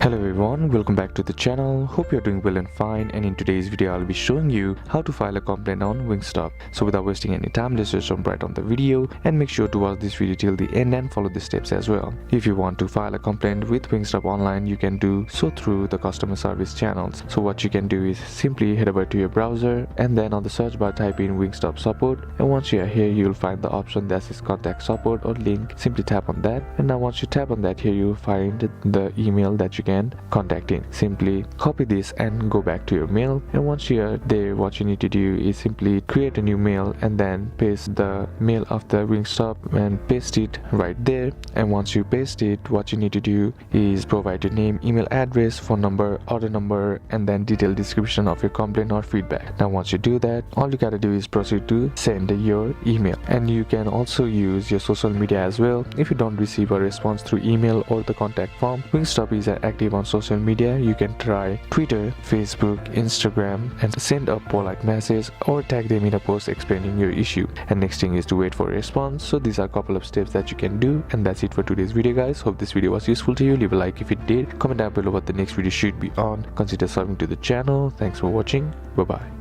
Hello everyone, welcome back to the channel. Hope you're doing well and fine, and in today's video I'll be showing you how to file a complaint on Wingstop. So without wasting any time, let's just jump right on the video and make sure to watch this video till the end and follow the steps as well. If you want to file a complaint with Wingstop online, you can do so through the customer service channels. So what you can do is simply head over to your browser and then on the search bar type in Wingstop support, and once you are here you'll find the option that says contact support or link. Simply tap on that, and now once you tap on that, here you'll find the email that you can contact in. Simply copy this and go back to your mail, and once you're there, what you need to do is simply create a new mail and then paste the mail of the Wingstop and paste it right there. And once you paste it, what you need to do is provide your name, email address, phone number, order number, and then detailed description of your complaint or feedback. Now once you do that, all you gotta do is proceed to send your email, and you can also use your social media as well. If you don't receive a response through email or the contact form, Wingstop is active on social media. You can try Twitter, Facebook, Instagram, and send a polite message or tag them in a post explaining your issue. And next thing is to wait for a response. So these are a couple of steps that you can do, and that's it for today's video, guys. Hope this video was useful to you. Leave a like if it did, comment down below what the next video should be on, consider subscribing to the channel. Thanks for watching. Bye bye.